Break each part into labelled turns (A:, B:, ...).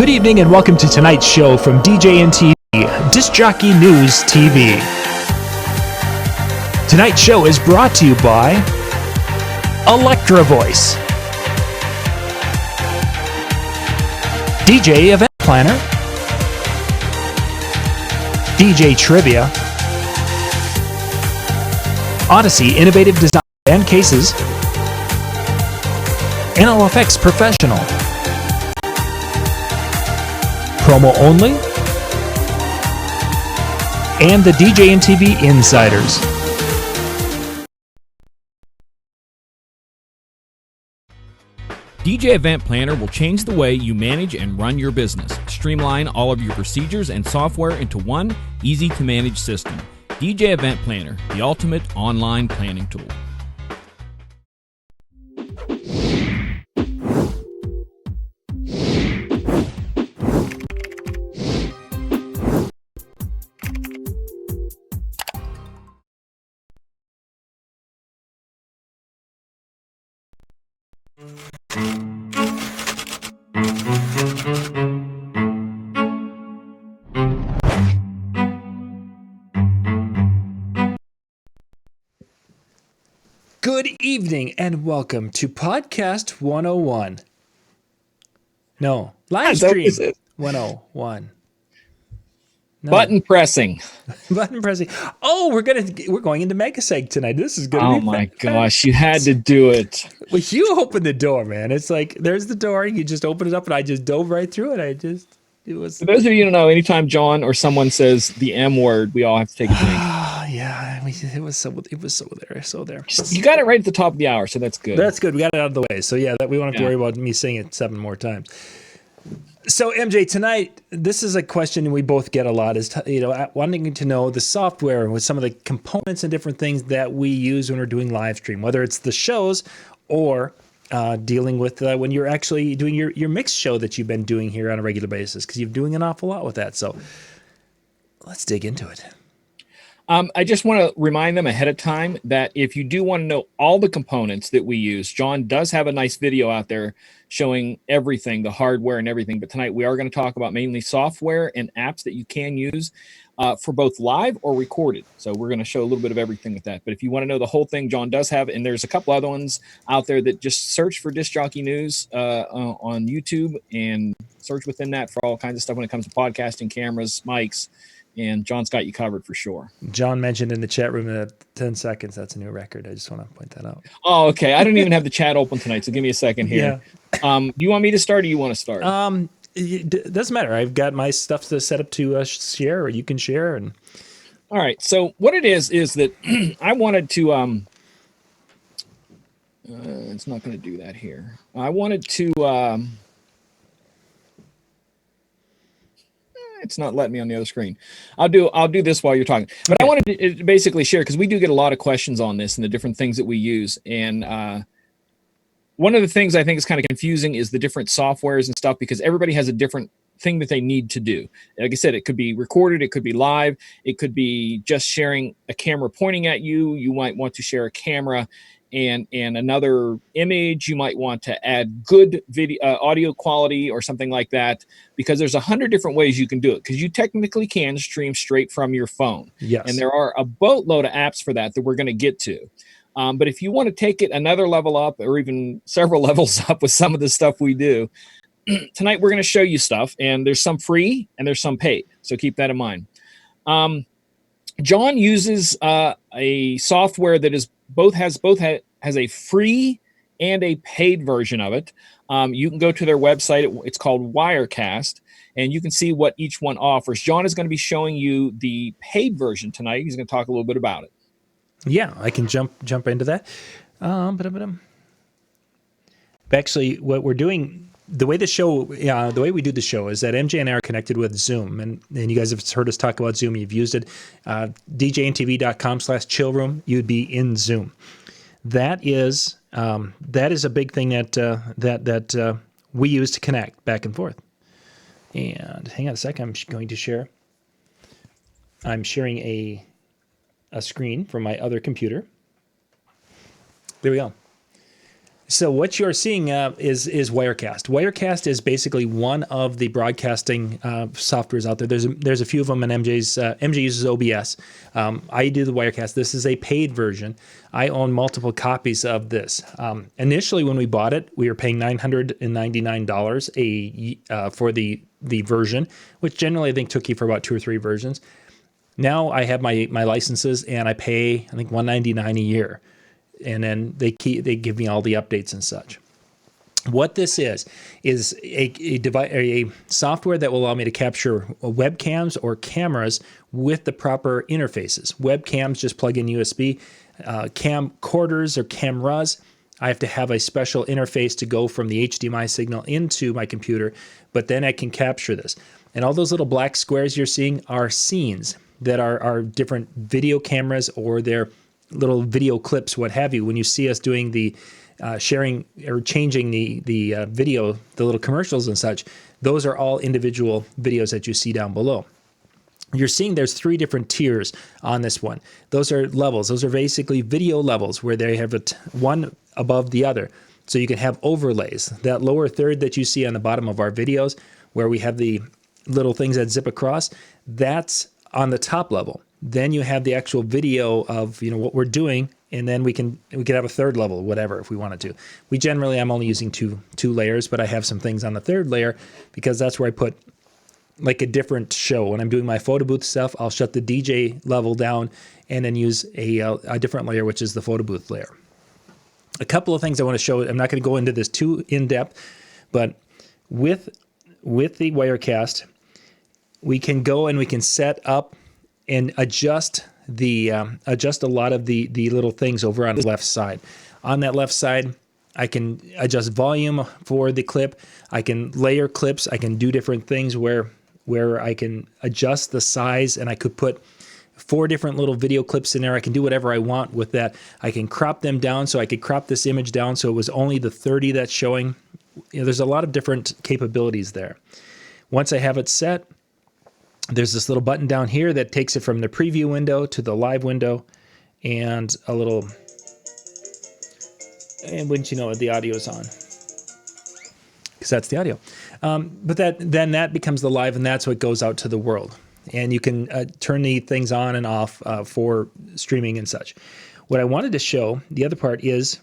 A: Good evening and welcome to tonight's show from DJN TV, Disc Jockey News TV. Tonight's show is brought to you by Electra Voice, DJ Event Planner, DJ Trivia, Odyssey Innovative Design and Cases, NLFX Professional, Promo Only, and the DJN TV Insiders.
B: DJ Event Planner will change the way you manage and run your business. Streamline all of your procedures and software into one easy-to-manage system. DJ Event Planner, the ultimate online planning tool.
A: Good evening and welcome to Podcast 101. No, live stream 101. No.
C: Button pressing.
A: Button pressing. Oh, we're going into Megaseg tonight. This is gonna be
C: my
A: fantastic.
C: gosh, you had to do it.
A: Well, you opened the door, man. It's like there's the door. You just open it up, and I just dove right through it. It was.
C: For those of you who don't know, anytime John or someone says the M word, we all have to take a drink.
A: Yeah, I mean, it was so there.
C: You got it right at the top of the hour, so that's good.
A: That's good. We got it out of the way. So yeah, that we won't have to worry about me saying it 7 more times. So MJ, tonight, this is a question we both get a lot, is wanting to know the software with some of the components and different things that we use when we're doing live stream, whether it's the shows or dealing with when you're actually doing your mix show that you've been doing here on a regular basis, because you're doing an awful lot with that. So let's dig into it.
C: I just want to remind them ahead of time that if you do want to know all the components that we use, John does have a nice video out there showing everything, the hardware and everything. But tonight we are going to talk about mainly software and apps that you can use for both live or recorded. So we're going to show a little bit of everything with that. But if you want to know the whole thing, John does have, and there's a couple other ones out there that just search for Disc Jockey News on YouTube and search within that for all kinds of stuff when it comes to podcasting, cameras, mics. And John's got you covered for sure.
A: John mentioned in the chat room that 10 seconds, that's a new record. I just want to point that out.
C: Oh, okay. I don't even have the chat open tonight, so give me a second here. Yeah. Do you want me to start or you want to start?
A: It doesn't matter. I've got my stuff to set up to share, or you can share. And
C: all right. So what it is that I wanted to it's not going to do that here. I wanted to it's not letting me on the other screen. I'll do this while you're talking. But I wanted to basically share, because we do get a lot of questions on this and the different things that we use. And one of the things I think is kind of confusing is the different softwares and stuff, because everybody has a different thing that they need to do. Like I said, it could be recorded, it could be live, it could be just sharing a camera pointing at you. You might want to share a camera and another image. You might want to add good video audio quality or something like that, because there's 100 different ways you can do it, because you technically can stream straight from your phone.
A: Yes.
C: And there are a boatload of apps for that we're going to get to. But if you want to take it another level up, or even several levels up with some of the stuff we do, tonight we're going to show you stuff, and there's some free and there's some paid. So keep that in mind. John uses a software that is has a free and a paid version of it. You can go to their website. It's called Wirecast, and you can see what each one offers. John is going to be showing you the paid version tonight. He's going to talk a little bit about it.
A: Yeah, I can jump into that. Actually, what we're doing, the way we do the show is that MJ and I are connected with Zoom, and you guys have heard us talk about Zoom. You've used it. djntv.com/chillroom. You'd be in Zoom. That is a big thing that we use to connect back and forth. And hang on a second, I'm going to share. I'm sharing a screen from my other computer. There we go. So what you're seeing is Wirecast. Wirecast is basically one of the broadcasting softwares out there. There's a few of them, and MJ uses OBS. I do the Wirecast. This is a paid version. I own multiple copies of this. Initially, when we bought it, we were paying $999 for the version, which generally I think took you for about 2 or 3 versions. Now I have my licenses, and I pay I think $199 a year. And then they give me all the updates and such. What this is a software that will allow me to capture webcams or cameras with the proper interfaces. Webcams just plug in USB. Camcorders or cameras, I have to have a special interface to go from the HDMI signal into my computer, but then I can capture this. And all those little black squares you're seeing are scenes that are different video cameras, or they're little video clips, what have you. When you see us doing the sharing or changing the video, the little commercials and such, those are all individual videos that you see down below. You're seeing there's 3 different tiers on this one. Those are levels. Those are basically video levels where they have one above the other. So you can have overlays. That lower third that you see on the bottom of our videos, where we have the little things that zip across, that's on the top level. Then you have the actual video of what we're doing, and then we can have a third level, whatever, if we wanted to. I'm only using two layers, but I have some things on the third layer because that's where I put like a different show. When I'm doing my photo booth stuff, I'll shut the DJ level down and then use a different layer, which is the photo booth layer. A couple of things I want to show. I'm not going to go into this too in depth, but with the Wirecast, we can go and we can set up and adjust a lot of the little things over on the left side. On that left side, I can adjust volume for the clip. I can layer clips. I can do different things where I can adjust the size, and I could put 4 different little video clips in there. I can do whatever I want with that. I can crop them down, so I could crop this image down so it was only the 30 that's showing. There's a lot of different capabilities there. Once I have it set, there's this little button down here that takes it from the preview window to the live window, and wouldn't you know it, the audio's on, because that's the audio. But then that becomes the live, and that's what goes out to the world. And you can turn the things on and off for streaming and such. What I wanted to show, the other part is,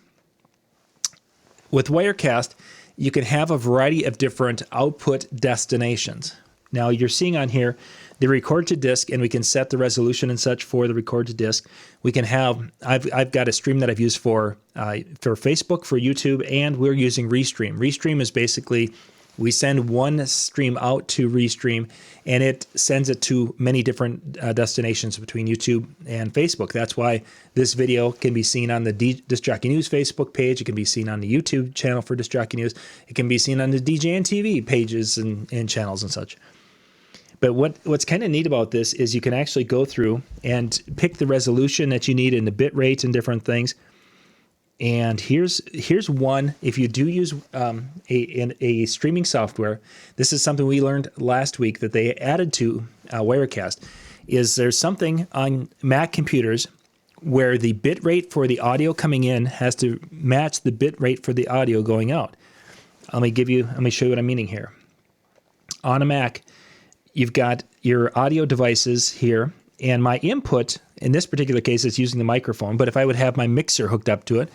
A: with Wirecast, you can have a variety of different output destinations. Now you're seeing on here the record to disk, and we can set the resolution and such for the record to disk. We can have, I've got a stream that I've used for Facebook, for YouTube, and we're using Restream. Restream is basically, we send one stream out to Restream, and it sends it to many different destinations between YouTube and Facebook. That's why this video can be seen on the Disc Jockey News Facebook page. It can be seen on the YouTube channel for Disc Jockey News. It can be seen on the DJ and TV pages and channels and such. But what's kind of neat about this is you can actually go through and pick the resolution that you need and the bit rate and different things. And here's one. If you do use a streaming software, this is something we learned last week that they added to Wirecast, is there's something on Mac computers where the bit rate for the audio coming in has to match the bit rate for the audio going out. Let me show you what I'm meaning here. On a Mac, you've got your audio devices here, and my input, in this particular case, is using the microphone, but if I would have my mixer hooked up to it,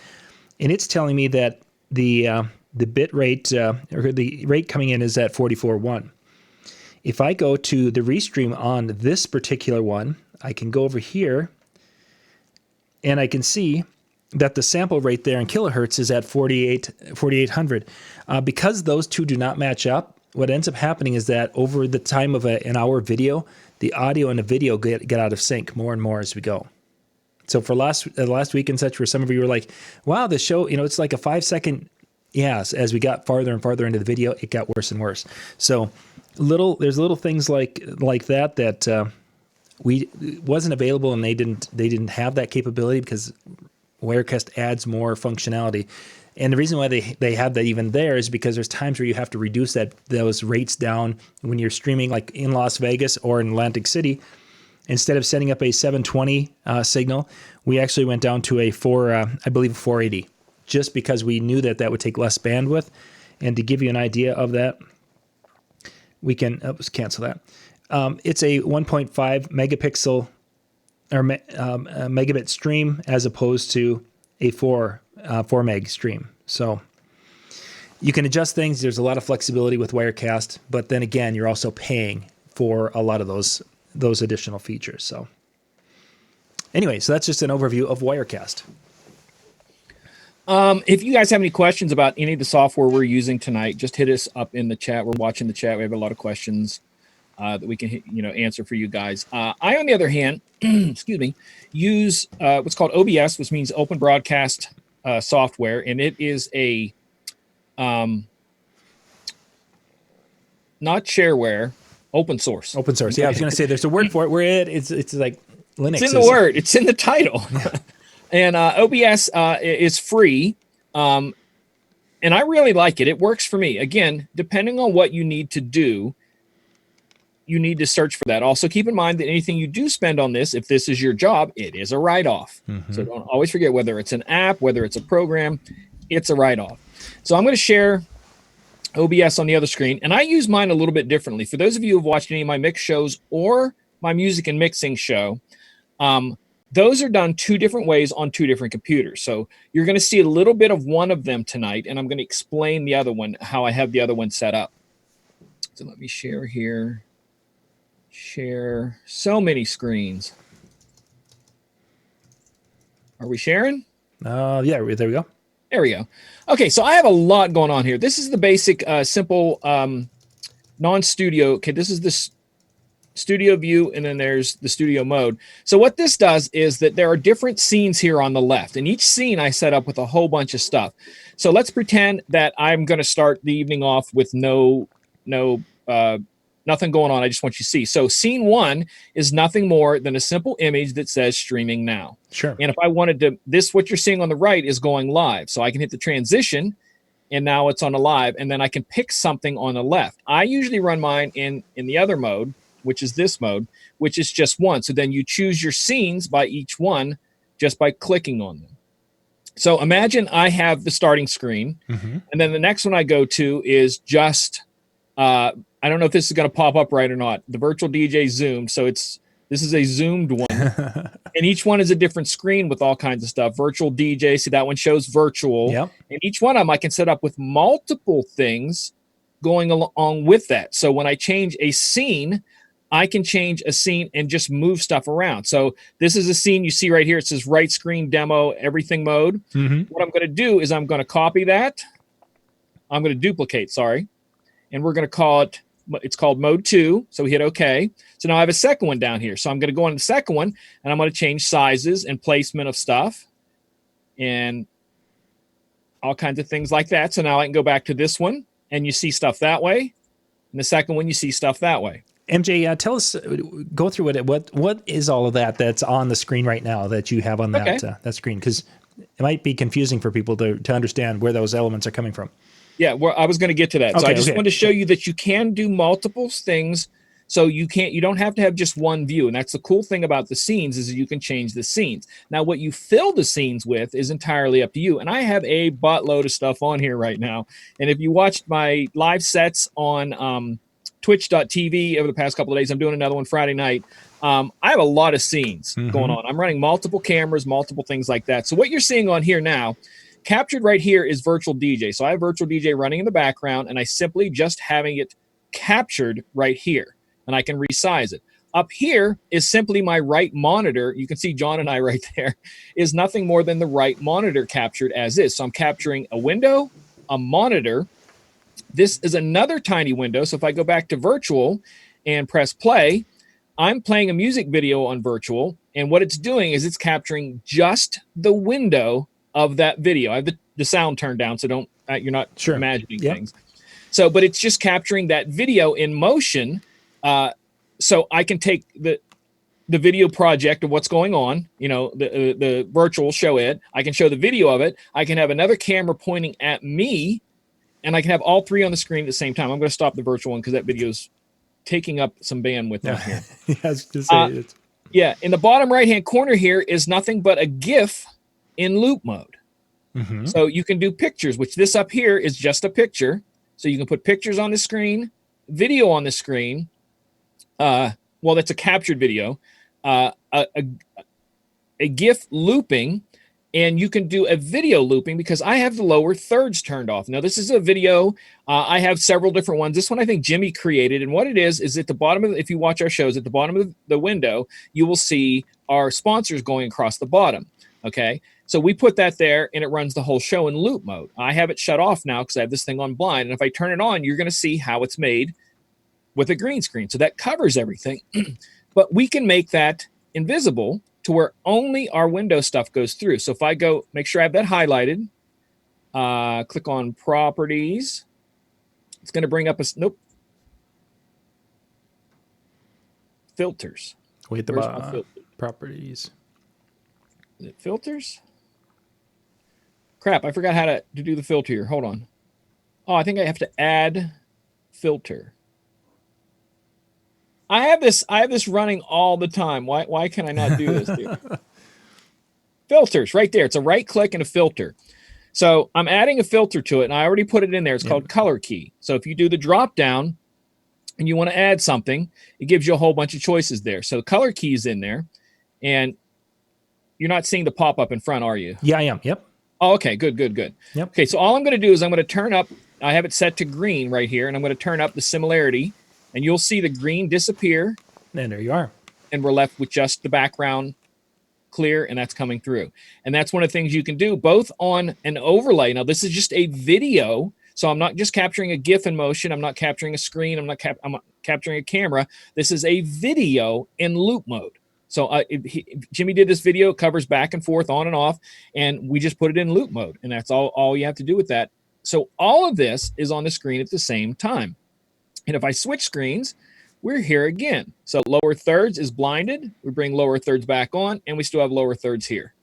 A: and it's telling me that the bit rate, or the rate coming in is at 44.1. If I go to the Restream on this particular one, I can go over here, and I can see that the sample rate there in kilohertz is at 4,800. Because those two do not match up, what ends up happening is that over the time of an hour video, the audio and the video get out of sync more and more as we go. So for last week and such, where some of you were like, wow, the show, it's like a 5-second. Yes, as we got farther and farther into the video, it got worse and worse. So there's little things like that wasn't available, and they didn't have that capability because Wirecast adds more functionality. And the reason why they have that even there is because there's times where you have to reduce those rates down when you're streaming, like in Las Vegas or in Atlantic City. Instead of setting up a 720 signal, we actually went down to a 480, just because we knew that that would take less bandwidth. And to give you an idea of that, we can let's cancel that. It's a 1.5 megapixel or megabit stream as opposed to a 4 meg stream. So you can adjust things. There's a lot of flexibility with Wirecast, but then again, you're also paying for a lot of those additional features. So anyway, so that's just an overview of Wirecast.
C: If you guys have any questions about any of the software we're using tonight, just hit us up in the chat. We're watching the chat. We have a lot of questions that we can answer for you guys. I, on the other hand, excuse me, use what's called OBS, which means Open Broadcast software, and it is a not shareware, open source.
A: Open source. Yeah, I was going to say there's a word for it. Where it's like Linux.
C: It's in the word. It's in the title. Yeah. And OBS is free, and I really like it. It works for me. Again, depending on what you need to do, you need to search for that. Also, keep in mind that anything you do spend on this, if this is your job, it is a write-off. Mm-hmm. So don't always forget, whether it's an app, whether it's a program, it's a write-off. So I'm going to share OBS on the other screen, and I use mine a little bit differently. For those of you who have watched any of my mix shows or my music and mixing show, those are done two different ways on two different computers. So you're going to see a little bit of one of them tonight, and I'm going to explain the other one, how I have the other one set up. So let me share here. Share so many screens. Are we sharing?
A: Yeah, there we go.
C: There we go. Okay, so I have a lot going on here. This is the basic, simple non-studio. Okay, this is the studio view, and then there's the studio mode. So what this does is that there are different scenes here on the left, and each scene I set up with a whole bunch of stuff. So let's pretend that I'm going to start the evening off with nothing going on. I just want you to see. So scene 1 is nothing more than a simple image that says streaming now.
A: Sure.
C: And if I wanted to, what you're seeing on the right is going live. So I can hit the transition, and now it's on a live, and then I can pick something on the left. I usually run mine in the other mode, which is this mode, which is just one. So then you choose your scenes by each one just by clicking on them. So imagine I have the starting screen, mm-hmm. and then the next one I go to is just, I don't know if this is going to pop up right or not, the virtual DJ zoomed. So this is a zoomed one, and each one is a different screen with all kinds of stuff. Virtual DJ, see that one shows virtual.
A: Yep.
C: And each one of them I can set up with multiple things going along with that. So when I change a scene, I can change a scene and just move stuff around. So this is a scene you see right here. It says right screen demo, everything mode. Mm-hmm. What I'm going to do is I'm going to copy that. I'm going to duplicate, sorry. And we're going to call it's called mode 2. So we hit OK. So now I have a second one down here. So I'm going to go on the second one, and I'm going to change sizes and placement of stuff and all kinds of things like that. So now I can go back to this one, and you see stuff that way. And the second one, you see stuff that way.
A: MJ, tell us, go through what is all of that that's on the screen right now that you have on that screen? Because it might be confusing for people to understand where those elements are coming from.
C: Yeah, well, I was going to get to that. So I just wanted to show you that you can do multiple things. So you don't have to have just one view. And that's the cool thing about the scenes is that you can change the scenes. Now, what you fill the scenes with is entirely up to you. And I have a buttload of stuff on here right now. And if you watched my live sets on twitch.tv over the past couple of days, I'm doing another one Friday night. I have a lot of scenes going on. I'm running multiple cameras, multiple things like that. So what you're seeing on here now, captured right here, is virtual DJ. So I have virtual DJ running in the background, and I simply just having it captured right here, and I can resize it. Up here is simply my right monitor. You can see John and I right there is nothing more than the right monitor captured as is. So I'm capturing a window, a monitor. This is another tiny window. So if I go back to virtual and press play, I'm playing a music video on virtual. And what it's doing is it's capturing just the window of that video. I have the sound turned down, so don't you're not imagining things. So, but it's just capturing that video in motion. So I can take the video project of what's going on, the virtual, show it. I can show the video of it. I can have another camera pointing at me, and I can have all three on the screen at the same time. I'm going to stop the virtual one because that video's taking up some bandwidth on here. In the bottom right-hand corner here is nothing but a GIF in loop mode.
A: Mm-hmm.
C: So you can do pictures, which this up here is just a picture. So you can put pictures on the screen, video on the screen. Well, that's a captured video, a GIF looping, and you can do a video looping because I have the lower thirds turned off. Now, this is a video. I have several different ones. This one I think Jimmy created, and what it is at the bottom of, if you watch our shows, at the bottom of the window, you will see our sponsors going across the bottom, okay? So we put that there, and it runs the whole show in loop mode. I have it shut off now because I have this thing on blind, and if I turn it on, you're going to see how it's made with a green screen. So that covers everything, but we can make that invisible to where only our window stuff goes through. So if I go, make sure I have that highlighted, click on properties, it's going to bring up nope, filters.
A: Wait, the bottom. Properties.
C: Is it filters? Crap, I forgot how to do the filter here. Hold on. Oh, I think I have to add filter. I have this running all the time. Why can I not do this, dude? Filters, right there. It's a right click and a filter. So I'm adding a filter to it, and I already put it in there. It's called color key. So if you do the drop down and you want to add something, it gives you a whole bunch of choices there. So the color key is in there, and you're not seeing the pop up in front, are you?
A: Yeah, I am. Yep.
C: Oh, okay, good.
A: Yep.
C: Okay, so all I'm going to do is I'm going to turn up, I have it set to green right here, and I'm going to turn up the similarity, and you'll see the green disappear.
A: And there you are.
C: And we're left with just the background clear, and that's coming through. And that's one of the things you can do both on an overlay. Now, this is just a video, so I'm not just capturing a GIF in motion. I'm not capturing a screen. I'm not capturing a camera. This is a video in loop mode. So Jimmy did this video. It covers back and forth, on and off, and we just put it in loop mode, and that's all you have to do with that. So all of this is on the screen at the same time. And if I switch screens, we're here again. So lower thirds is blinded. We bring lower thirds back on, and we still have lower thirds here.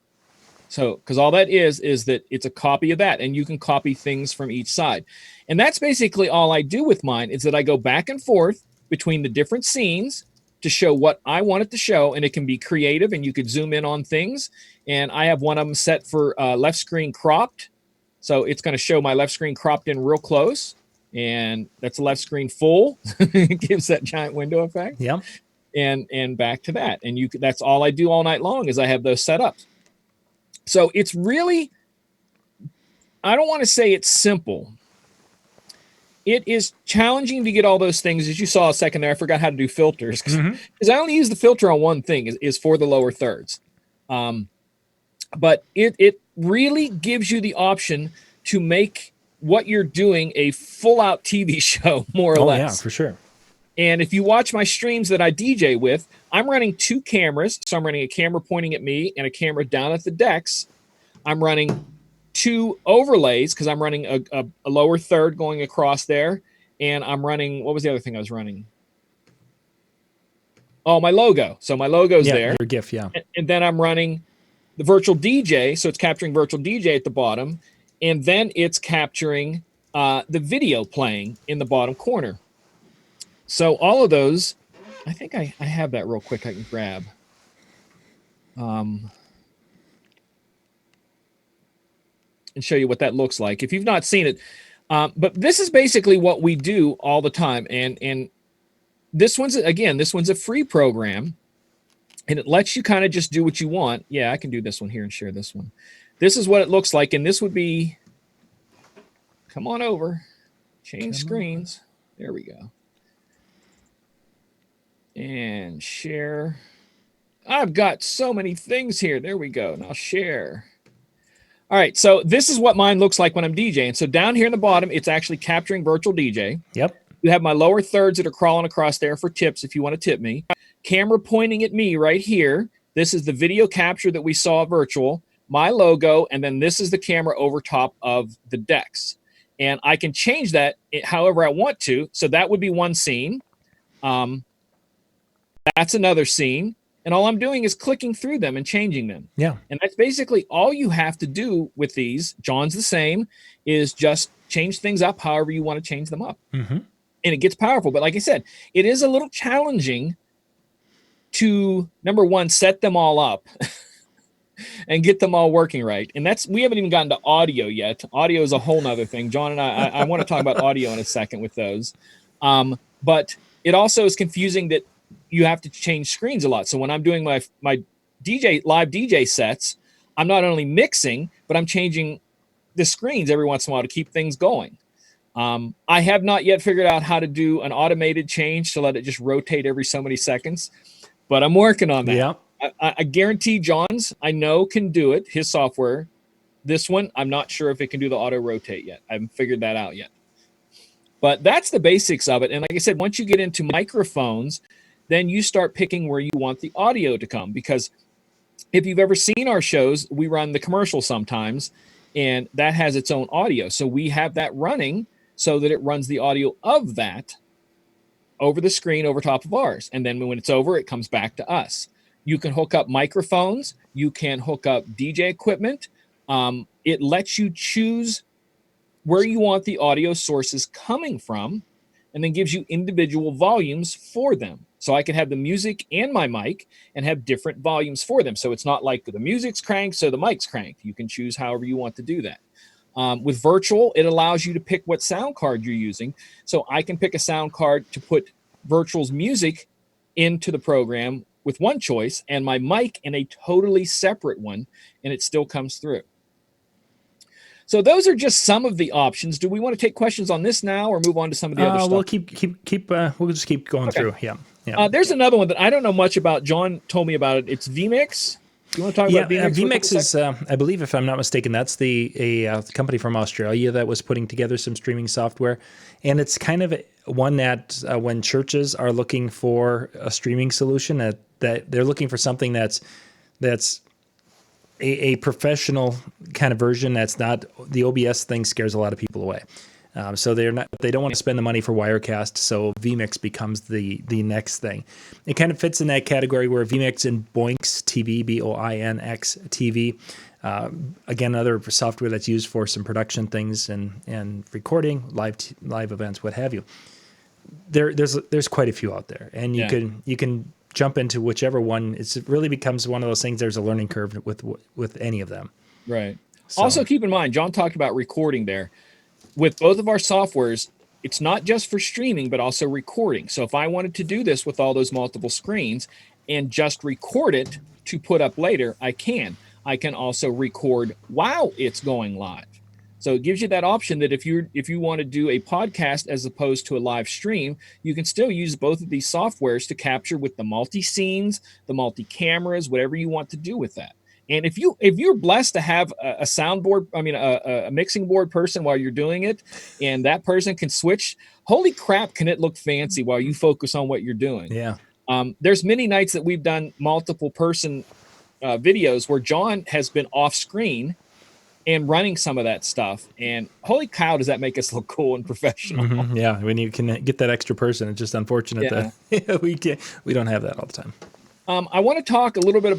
C: So, because all that is that it's a copy of that, and you can copy things from each side. And that's basically all I do with mine, is that I go back and forth between the different scenes to show what I want it to show, and it can be creative, and you could zoom in on things. And I have one of them set for left screen cropped. So it's going to show my left screen cropped in real close. And that's a left screen full. It gives that giant window effect.
A: Yeah.
C: And back to that. And that's all I do all night long, is I have those set up. So it's really, I don't want to say it's simple. It is challenging to get all those things. As you saw a second there, I forgot how to do filters because I only use the filter on one thing, is for the lower thirds. But it really gives you the option to make what you're doing a full-out TV show, more or less.
A: Oh, yeah, for sure.
C: And if you watch my streams that I DJ with, I'm running two cameras. So I'm running a camera pointing at me and a camera down at the decks. I'm running two overlays because I'm running a lower third going across there. And I'm running, what was the other thing I was running? Oh, my logo. So my logo's there.
A: Your GIF, yeah.
C: And then I'm running the virtual DJ. So it's capturing virtual DJ at the bottom. And then it's capturing the video playing in the bottom corner. So all of those, I think I have that real quick I can grab. And show you what that looks like if you've not seen it. But this is basically what we do all the time. And this one's a free program. And it lets you kind of just do what you want. Yeah, I can do this one here and share this one. This is what it looks like, and this would be, come on over, change screens. There we go. And share. I've got so many things here. There we go. Now share. All right, so this is what mine looks like when I'm DJing. So down here in the bottom, it's actually capturing virtual DJ.
A: Yep.
C: You have my lower thirds that are crawling across there for tips if you want to tip me. Camera pointing at me right here. This is the video capture that we saw virtual. My logo, and then this is the camera over top of the decks. And I can change that however I want to. So that would be one scene. That's another scene. And all I'm doing is clicking through them and changing them.
A: Yeah.
C: And that's basically all you have to do with these. John's the same, is just change things up however you want to change them up.
A: Mm-hmm.
C: And it gets powerful. But like I said, it is a little challenging to, number one, set them all up. and get them all working right. And we haven't even gotten to audio yet. Audio is a whole nother thing. John and I want to talk about audio in a second with those. But it also is confusing that you have to change screens a lot. So when I'm doing my live DJ sets, I'm not only mixing, but I'm changing the screens every once in a while to keep things going. I have not yet figured out how to do an automated change to let it just rotate every so many seconds, but I'm working on that.
A: Yeah.
C: I guarantee John's, I know, can do it, his software. This one, I'm not sure if it can do the auto rotate yet. I haven't figured that out yet. But that's the basics of it. And like I said, once you get into microphones, then you start picking where you want the audio to come. Because if you've ever seen our shows, we run the commercial sometimes, and that has its own audio. So we have that running so that it runs the audio of that over the screen over top of ours. And then when it's over, it comes back to us. You can hook up microphones. You can hook up DJ equipment. It lets you choose where you want the audio sources coming from, and then gives you individual volumes for them. So I can have the music and my mic and have different volumes for them. So it's not like the music's cranked, so the mic's cranked. You can choose however you want to do that. With virtual, it allows you to pick what sound card you're using. So I can pick a sound card to put virtual's music into the program with one choice, and my mic in a totally separate one, and it still comes through. So those are just some of the options. Do we want to take questions on this now, or move on to some of the other stuff?
A: We'll just keep going through. Yeah.
C: There's another one that I don't know much about. John told me about it. It's Vmix. Do you want to talk about Vmix?
A: Vmix is, I believe, if I'm not mistaken, that's a company from Australia that was putting together some streaming software, and it's kind of one that when churches are looking for a streaming solution, that they're looking for something that's a professional kind of version. That's not the OBS thing scares a lot of people away. So they don't want to spend the money for Wirecast. So Vmix becomes the next thing. It kind of fits in that category where Vmix and Boinx TV, Boinx TV, again, another software that's used for some production things and recording, live events, what have you. There's quite a few out there, and you can jump into whichever one. It really becomes one of those things. There's a learning curve with any of them.
C: Right. So. Also, keep in mind, John talked about recording there. With both of our softwares, it's not just for streaming, but also recording. So if I wanted to do this with all those multiple screens and just record it to put up later, I can. I can also record while it's going live. So it gives you that option that if you want to do a podcast as opposed to a live stream, you can still use both of these softwares to capture with the multi-scenes, the multi-cameras, whatever you want to do with that. And if you're blessed to have a soundboard, a mixing board person while you're doing it, and that person can switch, holy crap, can it look fancy while you focus on what you're doing?
A: Yeah.
C: There's many nights that we've done multiple person videos where John has been off screen and running some of that stuff. And holy cow, does that make us look cool and professional?
A: Mm-hmm. Yeah. When you can get that extra person, it's just unfortunate that we don't have that all the time.
C: I want to talk a little bit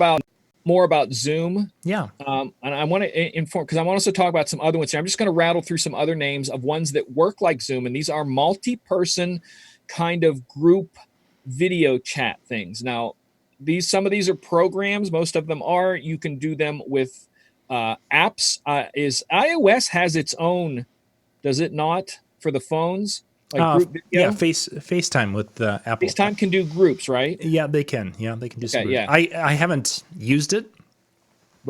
C: more about Zoom.
A: Yeah.
C: And I want to inform, because I want to also talk about some other ones here. I'm just going to rattle through some other names of ones that work like Zoom. And these are multi-person kind of group video chat things. Now, some of these are programs. Most of them are. You can do them with apps. Is iOS has its own, does it not, for the phones? Like group video?
A: Yeah, FaceTime with Apple.
C: FaceTime can do groups, right?
A: Yeah, they can. Yeah, they can do some groups.
C: Yeah.
A: I haven't used it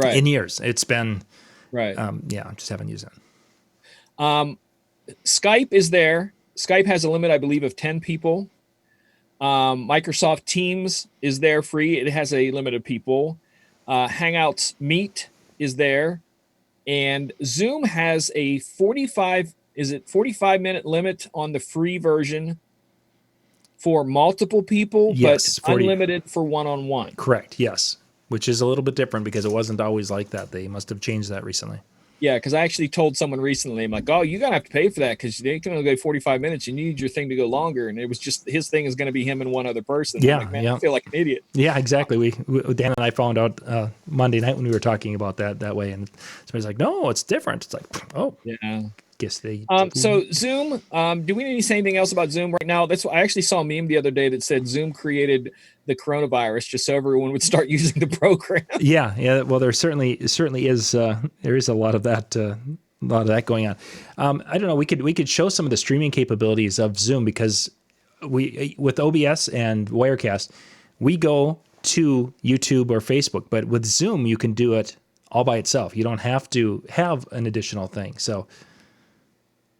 A: in years. It's been
C: right.
A: I just haven't used it.
C: Skype is there. Skype has a limit, I believe, of 10 people. Microsoft Teams is there free. It has a limit of people. Hangouts Meet is there. And Zoom has a 45-minute limit on the free version for multiple people,
A: yes,
C: but unlimited for one-on-one.
A: Correct, yes, which is a little bit different because it wasn't always like that. They must have changed that recently.
C: Yeah, because I actually told someone recently, I'm like, oh, you're going to have to pay for that because they can only go 45 minutes. You need your thing to go longer. And it was just his thing is going to be him and one other person.
A: Yeah,
C: like, man, I feel like an idiot.
A: Yeah, exactly. Dan and I found out Monday night when we were talking about that way. And somebody's like, no, it's different. It's like, oh.
C: Yeah.
A: guess they.
C: So Zoom, do we need to say anything else about Zoom right now? I actually saw a meme the other day that said Zoom created the coronavirus just so everyone would start using the program.
A: Yeah. Well, there certainly is there is a lot of that going on. I don't know. We could show some of the streaming capabilities of Zoom because with OBS and Wirecast, we go to YouTube or Facebook, but with Zoom you can do it all by itself. You don't have to have an additional thing. So.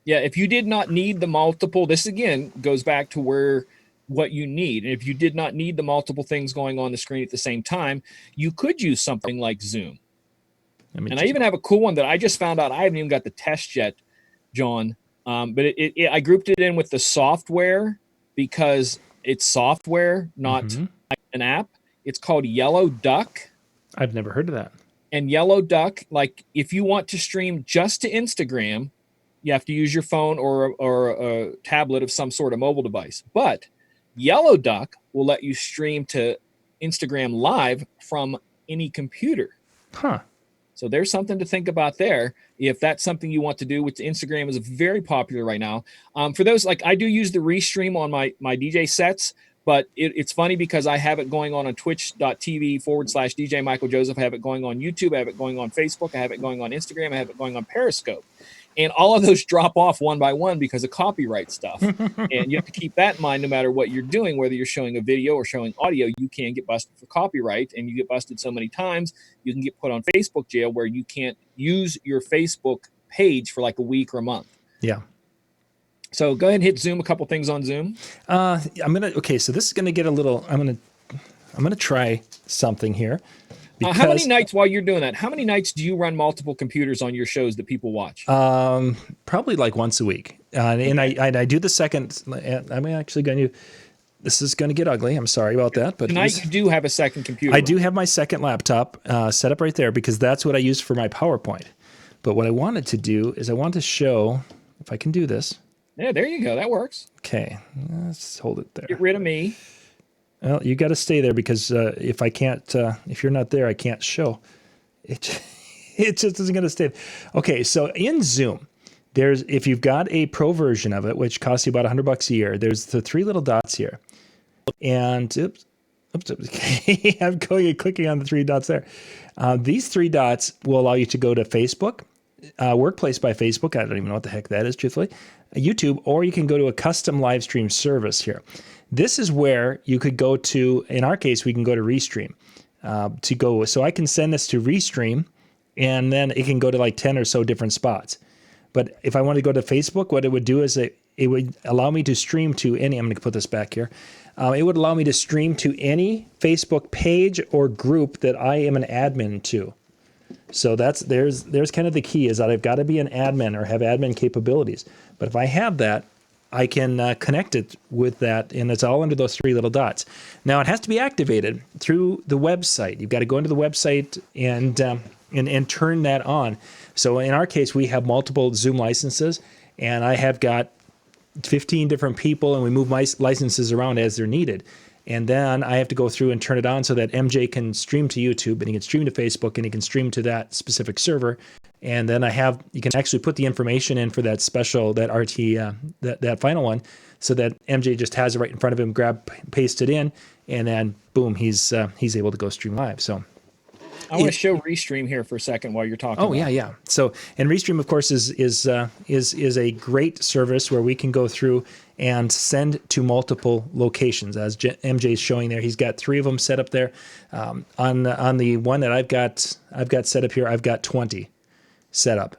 C: Yeah, if you did not need the multiple, this again goes back to what you need. And if you did not need the multiple things going on the screen at the same time, you could use something like Zoom. And I even have a cool one that I just found out. I haven't even got the test yet, John. But I grouped it in with the software because it's software, not an app. It's called Yellow Duck.
A: I've never heard of that.
C: And Yellow Duck, like if you want to stream just to Instagram, you have to use your phone or a tablet of some sort of mobile device. But Yellow Duck will let you stream to Instagram Live from any computer.
A: Huh.
C: So there's something to think about there. If that's something you want to do, which Instagram is very popular right now. For those, like I do use the Restream on my DJ sets, but it's funny because I have it going on twitch.tv/DJ Michael Joseph. I have it going on YouTube. I have it going on Facebook. I have it going on Instagram. I have it going on Periscope. And all of those drop off one by one because of copyright stuff. And you have to keep that in mind no matter what you're doing, whether you're showing a video or showing audio, you can get busted for copyright. And you get busted so many times, you can get put on Facebook jail where you can't use your Facebook page for like a week or a month.
A: Yeah.
C: So go ahead and hit Zoom, a couple things on Zoom.
A: So this is going to get a little, I'm going to try something here.
C: How many nights while you're doing that? How many nights do you run multiple computers on your shows that people watch?
A: Probably like once a week. And I do the second. I'm actually going to. This is going to get ugly. I'm sorry about that. But
C: tonight you do have a second computer.
A: I do have my second laptop set up right there because that's what I use for my PowerPoint. But what I wanted to do is I want to show if I can do this.
C: Yeah, there you go. That works.
A: Okay, let's hold it there.
C: Get rid of me.
A: Well, you got to stay there because if I can't, if you're not there, I can't show. It just isn't going to stay. Okay, so in Zoom, if you've got a pro version of it, which costs you about $100 a year, there's the three little dots here, and oops, okay, I'm going and clicking on the three dots there. These three dots will allow you to go to Facebook, Workplace by Facebook. I don't even know what the heck that is, truthfully. YouTube, or you can go to a custom live stream service here. This is where you could go to, in our case, we can go to Restream so I can send this to Restream and then it can go to like 10 or so different spots. But if I want to go to Facebook, what it would do is it would allow me to stream to I'm going to put this back here. It would allow me to stream to any Facebook page or group that I am an admin to. So there's kind of the key is that I've got to be an admin or have admin capabilities. But if I have that, I can connect it with that, and it's all under those three little dots. Now, it has to be activated through the website. You've got to go into the website and turn that on. So in our case, we have multiple Zoom licenses, and I have got 15 different people, and we move my licenses around as they're needed. And then I have to go through and turn it on so that MJ can stream to YouTube, and he can stream to Facebook, and he can stream to that specific server. And then you can actually put the information in for that special, that RT, that final one, so that MJ just has it right in front of him, paste it in, and then boom, he's able to go stream live. So
C: I want to show Restream here for a second while you're talking.
A: Oh, yeah. So, and Restream, of course, is a great service where we can go through and send to multiple locations. As MJ is showing there, he's got 3 of them set up there. On the one that I've got set up here, I've got 20 set up.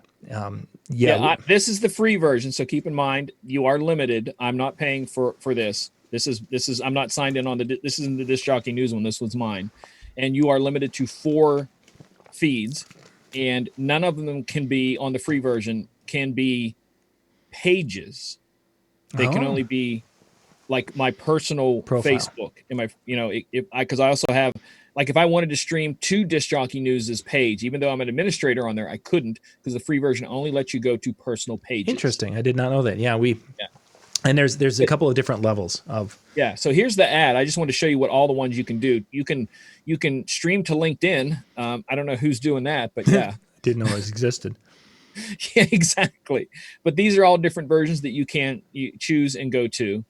C: This is the free version, so keep in mind you are limited. I'm not paying for this. This is I'm not signed in on this isn't the Disc Jockey News one. This was mine. And you are limited to 4 feeds, and none of them can be on the free version, can be pages. They can only be like my personal profile. Facebook and because I also have, like, if I wanted to stream to Disc Jockey News' page, even though I'm an administrator on there, I couldn't because the free version only lets you go to personal pages.
A: Interesting. I did not know that. Yeah. And there's a couple of different levels of.
C: Yeah. So here's the ad. I just want to show you what all the ones you can do. You can stream to LinkedIn. I don't know who's doing that, but yeah.
A: Didn't know it existed.
C: Yeah, exactly. But these are all different versions that you can choose and go to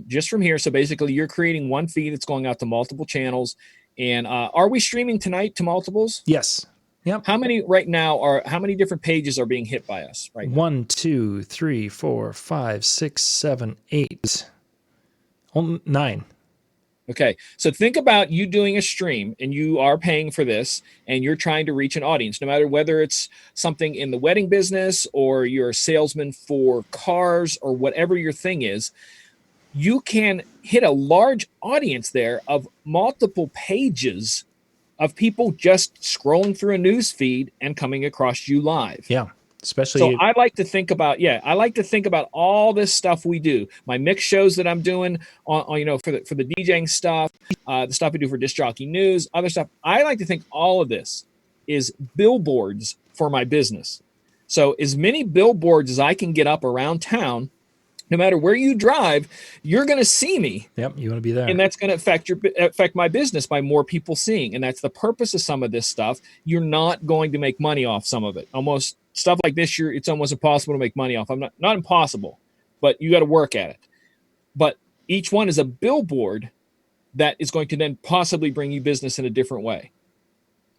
C: just from here. So basically, you're creating one feed that's going out to multiple channels. And are we streaming tonight to multiples?
A: Yes. Yep.
C: How many right now how many different pages are being hit by us right now?
A: 1, 2, 3, 4, 5, 6, 7, 8. 9.
C: Okay, so think about you doing a stream and you are paying for this and you're trying to reach an audience, no matter whether it's something in the wedding business or you're a salesman for cars or whatever your thing is. You can hit a large audience there of multiple pages of people just scrolling through a news feed and coming across you live.
A: Yeah. Especially,
C: so I like to think about all this stuff we do. My mix shows that I'm doing on for the DJing stuff, the stuff we do for Disc Jockey News, other stuff. I like to think all of this is billboards for my business. So as many billboards as I can get up around town, no matter where you drive, you're going to see me.
A: Yep, you want to be there.
C: And that's going to affect my business by more people seeing. And that's the purpose of some of this stuff. You're not going to make money off some of it. Almost stuff like this, it's almost impossible to make money off. Not impossible, but you got to work at it. But each one is a billboard that is going to then possibly bring you business in a different way.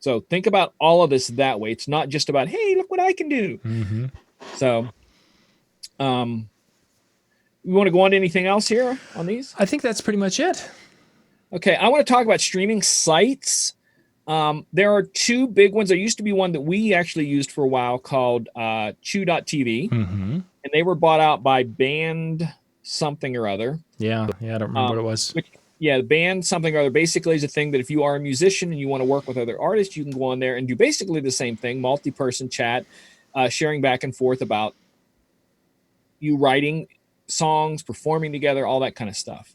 C: So think about all of this that way. It's not just about, hey, look what I can do.
A: Mm-hmm.
C: So, you want to go on to anything else here on these?
A: I think that's pretty much it.
C: Okay, I want to talk about streaming sites. There are two big ones. There used to be one that we actually used for a while called Chew.tv,
A: Mm-hmm.
C: and they were bought out by Band something or other.
A: Yeah, I don't remember what it was.
C: Band something or other basically is a thing that if you are a musician and you want to work with other artists, you can go on there and do basically the same thing, multi-person chat, sharing back and forth about you writing songs, performing together, all that kind of stuff.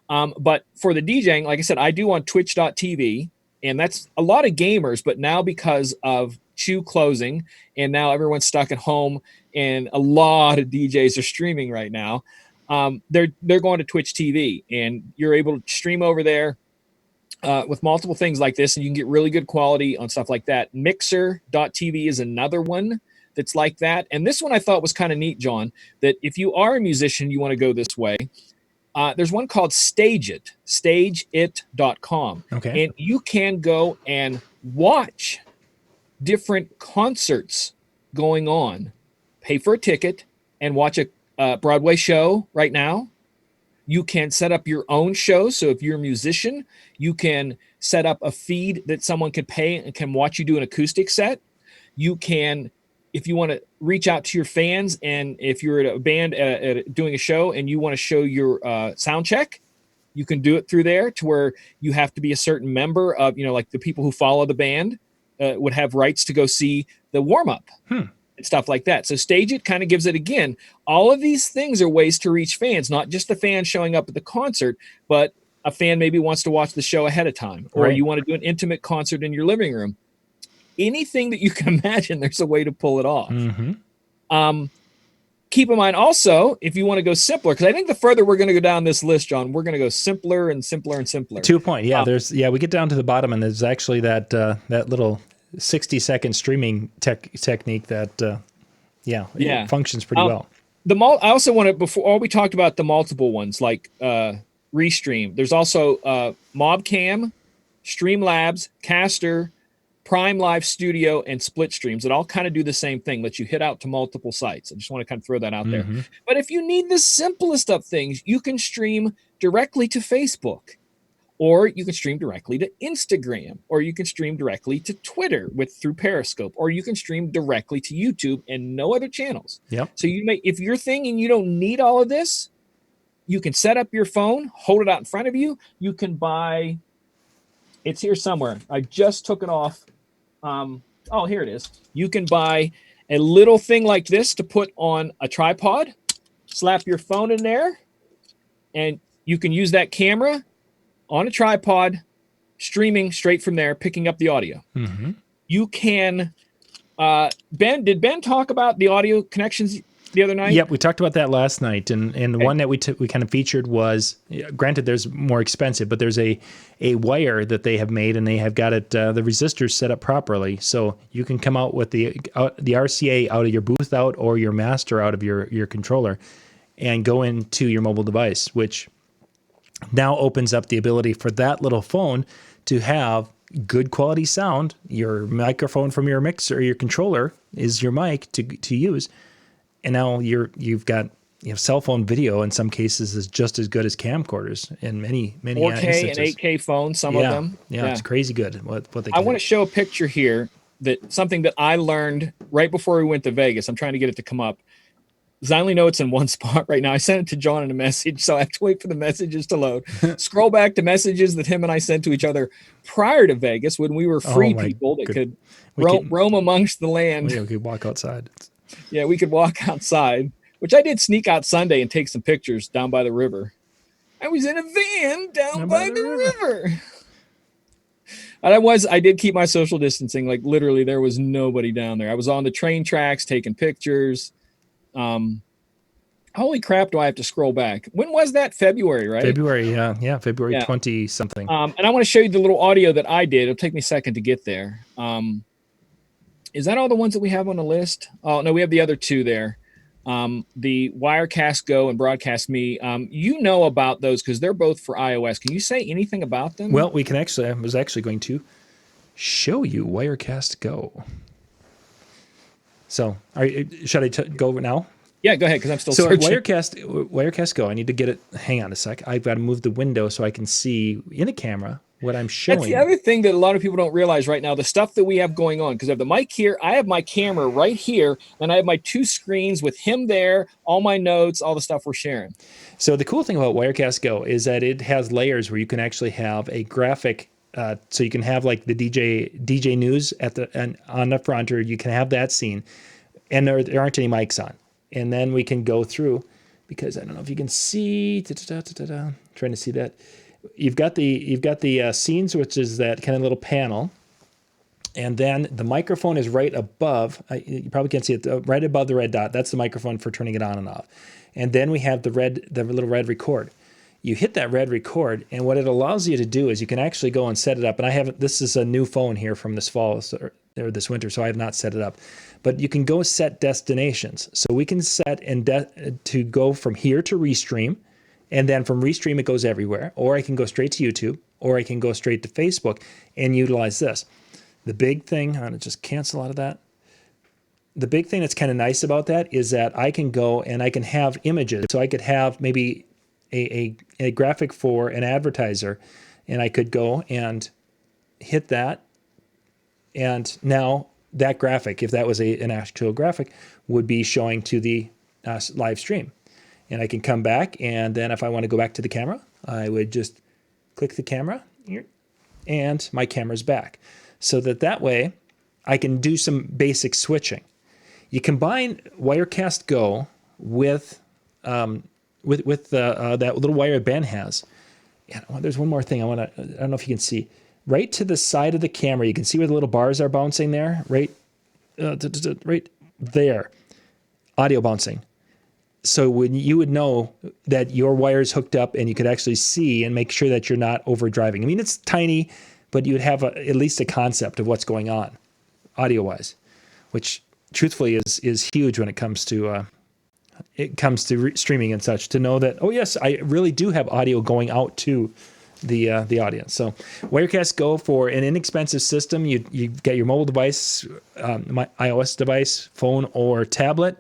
C: But for the DJing, like I said, I do on Twitch.tv, and that's a lot of gamers, but now because of Chew closing and now everyone's stuck at home and a lot of DJs are streaming right now, they're going to Twitch TV, and you're able to stream over there with multiple things like this, and you can get really good quality on stuff like that. Mixer.tv is another one that's like that. And this one I thought was kind of neat, John, that if you are a musician, you want to go this way. There's one called stageit.com.
A: Okay.
C: And you can go and watch different concerts going on, pay for a ticket and watch a Broadway show right now. You can set up your own show. So if you're a musician, you can set up a feed that someone can pay and can watch you do an acoustic set. You can, if you want to reach out to your fans, and if you're at a band doing a show and you want to show your sound check, you can do it through there, to where you have to be a certain member of, like the people who follow the band would have rights to go see the warm-up and stuff like that. So Stage It kind of gives it, again, all of these things are ways to reach fans, not just the fan showing up at the concert, but a fan maybe wants to watch the show ahead of time, or
A: Right.
C: you want to do an intimate concert in your living room. Anything that you can imagine, there's a way to pull it off.
A: Mm-hmm.
C: Keep in mind also, if you want to go simpler, because I think the further we're going to go down this list, John, we're going to go simpler and simpler and simpler.
A: To a point, yeah. We get down to the bottom, and there's actually that little 60-second streaming technique that, it functions pretty well.
C: I also want to, before we talked about the multiple ones like Restream. There's also Mobcam, Streamlabs, Caster, Prime Live Studio, and Split Streams. It all kind of do the same thing, let you hit out to multiple sites. I just want to kind of throw that out there. But if you need the simplest of things, you can stream directly to Facebook, or you can stream directly to Instagram, or you can stream directly to Twitter through Periscope, or you can stream directly to YouTube and no other channels.
A: Yep.
C: So if you're thinking you don't need all of this, you can set up your phone, hold it out in front of you. You can buy, it's here somewhere. I just took it off. Here it is. You can buy a little thing like this to put on a tripod, slap your phone in there, and you can use that camera on a tripod, streaming straight from there, picking up the audio. You can, did Ben talk about the audio connections the other night?
A: Yep, we talked about that last night, and
C: Okay.
A: one that we kind of featured was, granted, there's more expensive, but there's a wire that they have made, and they have got it the resistors set up properly, so you can come out with the RCA out of your booth out or your master out of your controller, and go into your mobile device, which now opens up the ability for that little phone to have good quality sound. Your microphone from your mixer or your controller is your mic to use. And now you've got cell phone video in some cases is just as good as camcorders in many
C: 4K
A: instances.
C: and 8K phones, some of them.
A: Yeah, it's crazy good what they can
C: I want
A: do.
C: to show a picture here that something that I learned right before we went to Vegas. I'm trying to get it to come up. Because I only know it's in one spot right now. I sent it to John in a message, so I have to wait for the messages to load. Scroll back to messages that him and I sent to each other prior to Vegas when we were free people that could roam amongst the land.
A: We could walk outside.
C: Yeah, we could walk outside, which I did sneak out Sunday and take some pictures down by the river. I was in a van down by the river. And I did keep my social distancing. Like literally there was nobody down there. I was on the train tracks taking pictures. Holy crap, do I have to scroll back? When was that? February, right?
A: February, February 20 something.
C: And I want to show you the little audio that I did. It'll take me a second to get there. Is that all the ones that we have on the list? Oh, no, we have the other two there. The Wirecast Go and Broadcast Me. You know about those because they're both for iOS. Can you say anything about them?
A: Well, we can actually, I was actually going to show you Wirecast Go. So, should I go now?
C: Yeah, go ahead, because I'm still searching.
A: Wirecast Go, I need to get it. Hang on a sec. I've got to move the window so I can see in a camera what I'm showing.
C: That's the other thing that a lot of people don't realize right now, the stuff that we have going on, because I have the mic here, I have my camera right here, and I have my two screens with him there, all my notes, all the stuff we're sharing.
A: So the cool thing about Wirecast Go is that it has layers where you can actually have a graphic. So you can have like the DJ news on the front, or you can have that scene, and there aren't any mics on. And then we can go through, because I don't know if you can see. Trying to see that. You've got the scenes, which is that kind of little panel, and then the microphone is right above. You probably can't see it. Right above the red dot. That's the microphone for turning it on and off. And then we have the little red record. You hit that red record, and what it allows you to do is you can actually go and set it up. And this is a new phone here from this fall or this winter, so I have not set it up. But you can go set destinations. So we can set to go from here to Restream, and then from Restream it goes everywhere. Or I can go straight to YouTube, or I can go straight to Facebook and utilize this. The big thing, I'm going to just cancel out of that. The big thing that's kind of nice about that is that I can go and I can have images. So I could have maybe a graphic for an advertiser, and I could go and hit that, and now that graphic, if that was an actual graphic, would be showing to the live stream. And I can come back, and then if I want to go back to the camera, I would just click the camera, and my camera's back. So that way, I can do some basic switching. You combine Wirecast Go with that little wire Ben has. Yeah, there's one more thing I don't know if you can see. Right to the side of the camera, you can see where the little bars are bouncing there, right there, audio bouncing. So when you would know that your wire is hooked up, and you could actually see and make sure that you're not overdriving. I mean, it's tiny, but you would have at least a concept of what's going on, audio-wise, which truthfully is huge when it comes to streaming and such. To know that, oh yes, I really do have audio going out to the audience. So Wirecast Go, for an inexpensive system, you get your mobile device, my iOS device, phone or tablet.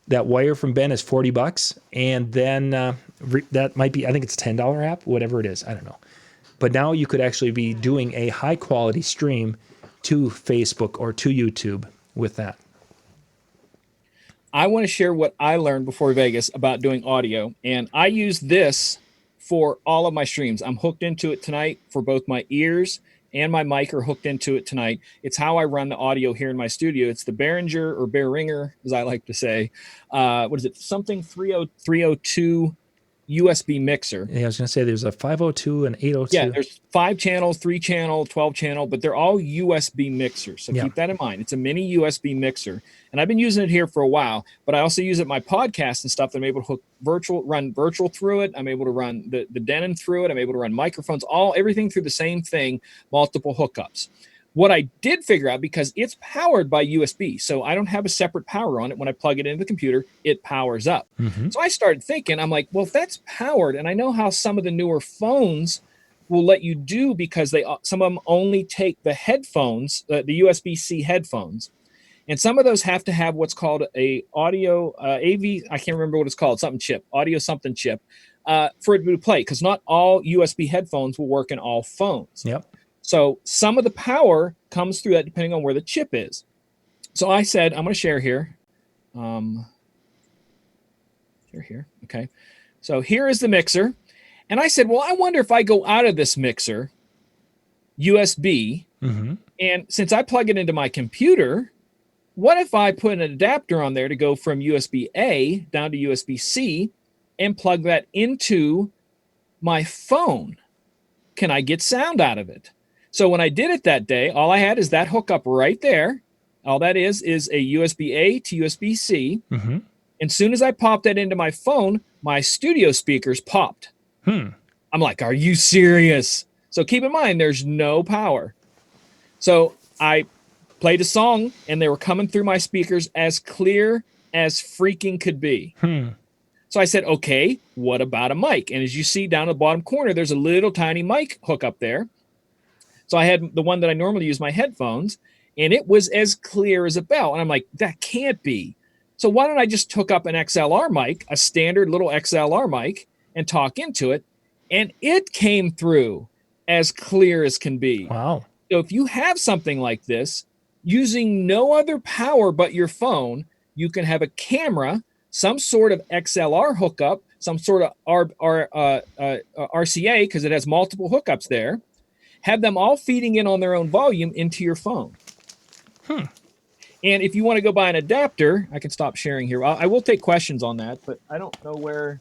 A: That wire from Ben is $40, and then that might be, I think it's a $10 app, whatever it is, I don't know. But now you could actually be doing a high quality stream to Facebook or to YouTube with that.
C: I want to share what I learned before Vegas about doing audio, and I use this for all of my streams. I'm hooked into it tonight for both my ears, and my mic are hooked into it tonight. It's how I run the audio here in my studio. It's the Behringer, or as I like to say. What is it? Something 302 USB mixer.
A: Yeah, I was going to say there's a 502 and 802.
C: Yeah, there's 5 channels, 3 channel, 12 channel, but they're all USB mixers. So keep that in mind. It's a mini USB mixer. And I've been using it here for a while, but I also use it in my podcast and stuff. I'm able to run virtual through it. I'm able to run the Denon through it. I'm able to run microphones, everything through the same thing, multiple hookups. What I did figure out, because it's powered by USB, so I don't have a separate power on it. When I plug it into the computer, it powers up. So I started thinking, I'm like, well, if that's powered, and I know how some of the newer phones will let you do, because some of them only take the headphones, the USB-C headphones, and some of those have to have what's called a audio AV. I can't remember what it's called, something chip, audio something chip, for it to play, because not all USB headphones will work in all phones.
A: Yep.
C: So some of the power comes through that depending on where the chip is. So I said, I'm going to share here. Share here. Okay. So here is the mixer. And I said, well, I wonder if I go out of this mixer, USB, and since I plug it into my computer, what if I put an adapter on there to go from USB-A down to USB-C and plug that into my phone? Can I get sound out of it? So when I did it that day, all I had is that hookup right there. All that is a USB-A to USB-C. And as soon as I popped that into my phone, my studio speakers popped. I'm like, are you serious? So keep in mind, there's no power. So I played a song, and they were coming through my speakers as clear as freaking could be. So I said, okay, what about a mic? And as you see down in the bottom corner, there's a little tiny mic hook up there. So I had the one that I normally use, my headphones, and it was as clear as a bell. And I'm like, that can't be. So why don't I just hook up an XLR mic, a standard little XLR mic, and talk into it? And it came through as clear as can be.
A: Wow.
C: So if you have something like this, using no other power but your phone, you can have a camera, some sort of XLR hookup, some sort of RCA, because it has multiple hookups there, have them all feeding in on their own volume into your phone. And if you want to go buy an adapter, I can stop sharing here. I will take questions on that, but I don't know where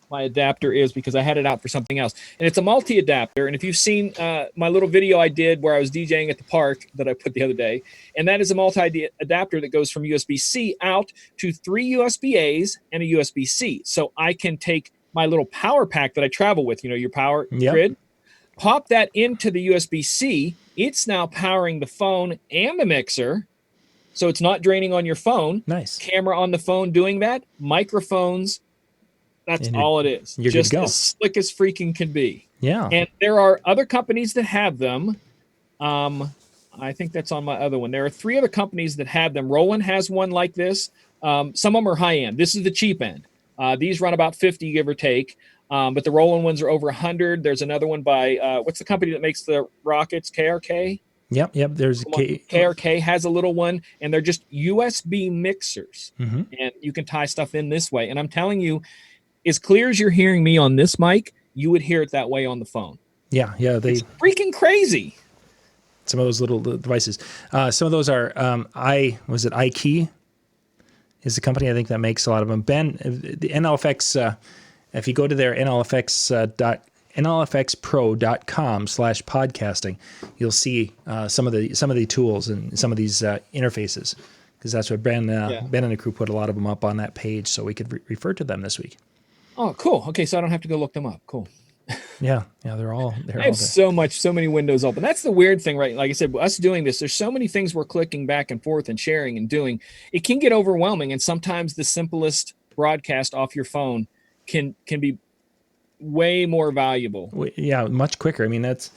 C: my adapter is because I had it out for something else. And it's a multi-adapter. And if you've seen my little video I did where I was DJing at the park that I put the other day, and that is a multi-adapter that goes from USB-C out to 3 USB-A's and a USB-C. So I can take my little power pack that I travel with, your power grid, pop that into the USB-C. It's now powering the phone and the mixer. So it's not draining on your phone.
A: Nice.
C: Camera on the phone doing that. Microphones. That's all it is.
A: You're
C: just
A: good to go.
C: as slick as freaking can be.
A: Yeah.
C: And there are other companies that have them. I think that's on my other one. There are 3 other companies that have them. Roland has one like this. Some of them are high end. This is the cheap end. These run about 50, give or take. But the Roland ones are over 100. There's another one by, what's the company that makes the rockets? KRK?
A: Yep. There's
C: KRK has a little one, and they're just USB mixers. And you can tie stuff in this way. And I'm telling you, as clear as you're hearing me on this mic, you would hear it that way on the phone.
A: Yeah.
C: It's freaking crazy.
A: Some of those little devices. Some of those are, iKey is the company I think that makes a lot of them. Ben, the NLFX, if you go to their nlfxpro.com/podcasting, you'll see some of the tools and some of these interfaces, because that's what Ben and the crew put a lot of them up on that page, so we could refer to them this week.
C: Oh, cool. Okay, so I don't have to go look them up. Cool.
A: Yeah, they're all there.
C: I have so many windows open. That's the weird thing, right? Like I said, us doing this, there's so many things we're clicking back and forth and sharing and doing. It can get overwhelming, and sometimes the simplest broadcast off your phone can be way more valuable.
A: Yeah, much quicker. I mean, that's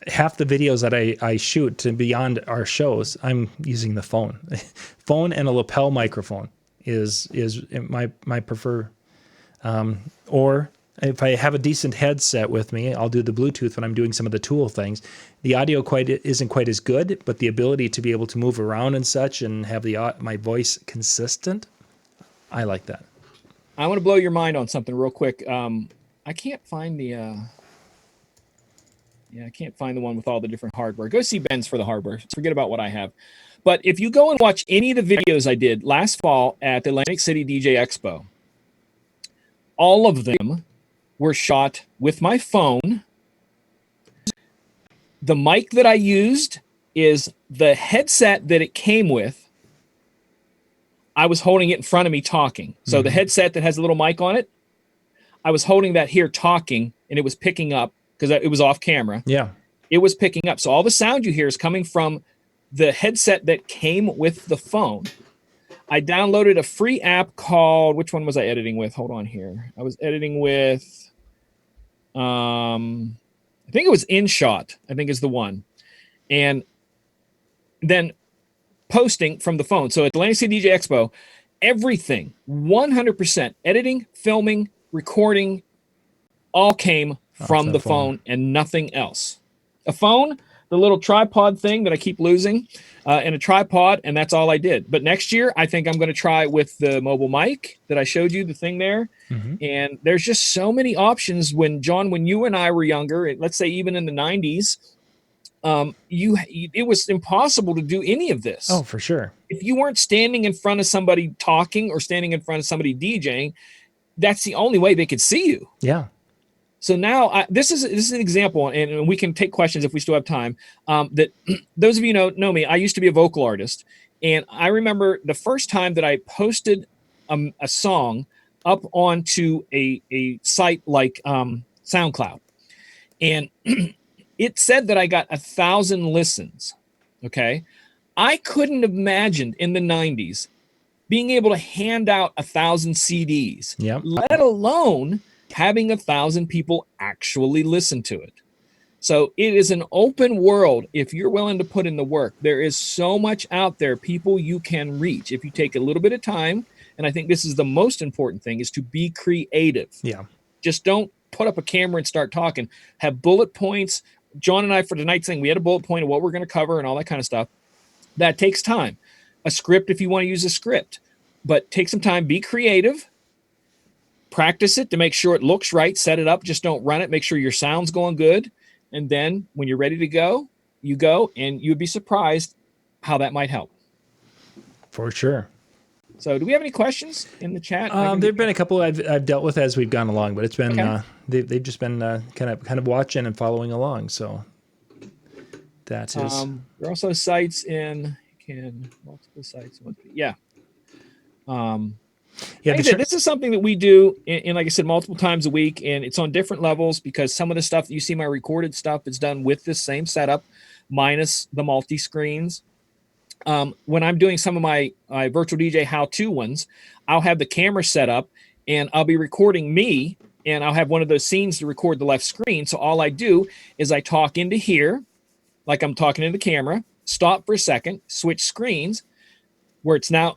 A: half the videos that I shoot to beyond our shows, I'm using the phone. Phone and a lapel microphone is my prefer. Or if I have a decent headset with me, I'll do the Bluetooth when I'm doing some of the tool things. The audio isn't quite as good, but the ability to be able to move around and such and have my voice consistent, I like that.
C: I want to blow your mind on something real quick. I can't find the one with all the different hardware. Go see Ben's for the hardware. Forget about what I have. But if you go and watch any of the videos I did last fall at the Atlantic City DJ Expo, All of them were shot with my phone. The mic that I used is the headset that it came with. I was holding it in front of me talking. So the headset that has a little mic on it, I was holding that here talking, and it was picking up because it was off camera.
A: Yeah.
C: It was picking up. So all the sound you hear is coming from the headset that came with the phone. I downloaded a free app called, which one was I editing with? Hold on here. I was editing with, I think it was InShot, I think is the one. And then posting from the phone. So at the Atlantic City DJ Expo, everything, 100%, editing, filming, recording, all came from the phone and nothing else. A phone, the little tripod thing that I keep losing, and a tripod, and that's all I did. But next year, I think I'm going to try with the mobile mic that I showed you, the thing there. And there's just so many options. When you and I were younger, let's say even in the 90s, it was impossible to do any of this.
A: Oh, for sure.
C: If you weren't standing in front of somebody talking or standing in front of somebody DJing, that's the only way they could see you.
A: Yeah.
C: So now this is an example, and we can take questions if we still have time. That those of you know me, I used to be a vocal artist, and I remember the first time that I posted a song up onto a site like SoundCloud, and it said that I got 1,000 listens. Okay, I couldn't have imagined in the 90s being able to hand out 1,000 CDs, let alone having 1,000 people actually listen to it. So it is an open world. If you're willing to put in the work, there is so much out there, people you can reach. If you take a little bit of time, and I think this is the most important thing, is to be creative.
A: Yeah.
C: Just don't put up a camera and start talking. Have bullet points. John and I, for tonight's thing, we had a bullet point of what we're going to cover and all that kind of stuff. That takes time. A script, if you want to use a script. But take some time, be creative. Practice it to make sure it looks right. Set it up. Just don't run it. Make sure your sound's going good. And then when you're ready to go, you go, and you'd be surprised how that might help.
A: For sure.
C: So do we have any questions in the chat?
A: There have been a couple I've dealt with as we've gone along, but it's been they've just been kind of watching and following along. So that is.
C: There are also sites in multiple sites. Yeah. Like I said, this is something that we do, in like I said, multiple times a week, and it's on different levels because some of the stuff that you see, my recorded stuff, is done with this same setup, minus the multi-screens. When I'm doing some of my virtual DJ how-to ones, I'll have the camera set up, and I'll be recording me, and I'll have one of those scenes to record the left screen. So all I do is I talk into here, like I'm talking into the camera, stop for a second, switch screens, where it's now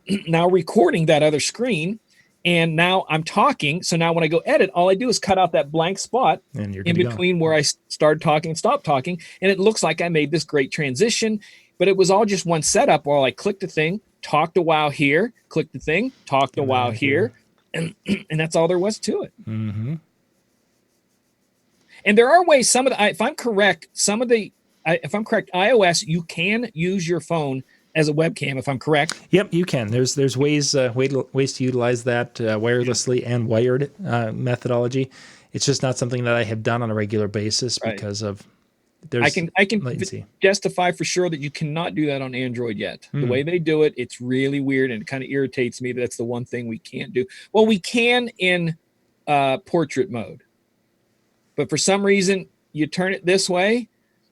C: recording that other screen, and now I'm talking. So now when I go edit, all I do is cut out that blank spot in between where I started talking and stopped talking, and it looks like I made this great transition. But it was all just one setup where I clicked the thing, talked a while here, clicked the thing, talked a while here, and that's all there was to it.
A: Mm-hmm.
C: And there are ways. If I'm correct, iOS, you can use your phone as a webcam, if I'm correct.
A: Yep, you can. There's ways to utilize that wirelessly and wired methodology. It's just not something that I have done on a regular basis because of I can
C: latency. Justify for sure that you cannot do that on Android yet. The way they do it, it's really weird, and it kind of irritates me that that's the one thing we can't do. Well, we can in portrait mode, but for some reason you turn it this way,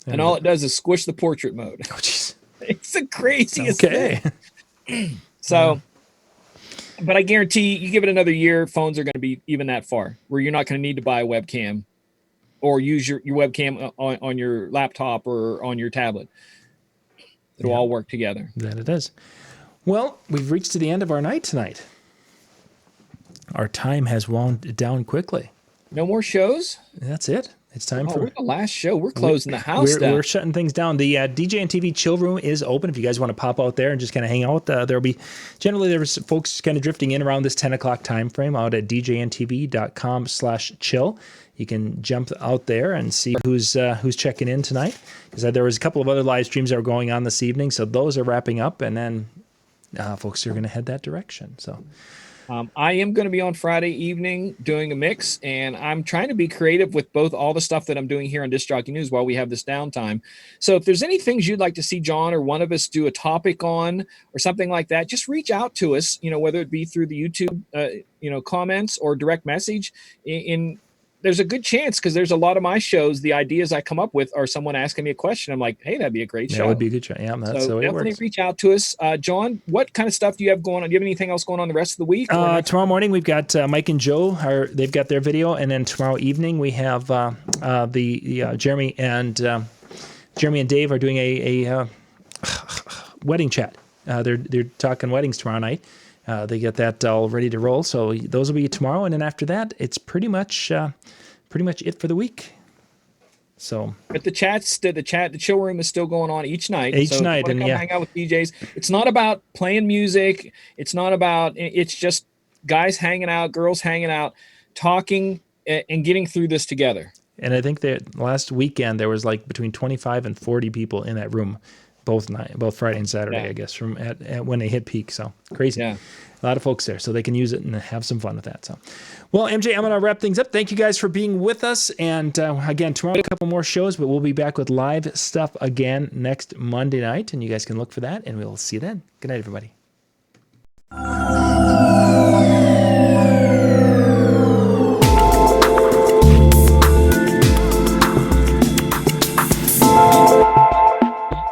C: and all it does is squish the portrait mode.
A: Oh, jeez.
C: It's the craziest thing. So, but I guarantee you give it another year, phones are going to be even that far where you're not going to need to buy a webcam or use your webcam on your laptop or on your tablet. It'll all work together.
A: That it is. Well, we've reached to the end of our night tonight. Our time has wound down quickly.
C: No more shows?
A: That's it. It's time for
C: we're the last show. We're closing the house down.
A: We're shutting things down. The DJ and TV chill room is open. If you guys want to pop out there and just kind of hang out, there'll be there's folks kind of drifting in around this 10 o'clock time frame out at djntv.com/chill. You can jump out there and see who's checking in tonight, because there was a couple of other live streams that were going on this evening, so those are wrapping up, and then folks are going to head that direction. So
C: I am going to be on Friday evening doing a mix, and I'm trying to be creative with both all the stuff that I'm doing here on Disc Jockey News while we have this downtime. So if there's any things you'd like to see John or one of us do a topic on or something like that, just reach out to us, whether it be through the YouTube, comments or direct message. There's a good chance, because there's a lot of my shows, the ideas I come up with are someone asking me a question. I'm like, hey, that'd be a great show.
A: That would be a good show. Yeah, that's
C: so
A: the way it
C: definitely
A: works.
C: reach out to us. John, what kind of stuff do you have going on? Do you have anything else going on the rest of the week?
A: Tomorrow morning, we've got Mike and Joe. They've got their video. And then tomorrow evening, we have Jeremy and Dave are doing a wedding chat. They're talking weddings tomorrow night. They get that all ready to roll. So those will be tomorrow. And then after that, it's pretty much it for the week. So,
C: but the chill room is still going on each night.
A: Each
C: so
A: night,
C: and hang out with DJs. It's not about playing music. It's just guys hanging out, girls hanging out, talking, and getting through this together.
A: And I think that last weekend there was like between 25 and 40 people in that room, both Friday and Saturday, I guess, from at when they hit peak. So crazy. Yeah. A lot of folks there, so they can use it and have some fun with that. So, well, MJ, I'm going to wrap things up. Thank you guys for being with us. And again, tomorrow, a couple more shows, but we'll be back with live stuff again next Monday night. And you guys can look for that, and we'll see you then. Good night, everybody.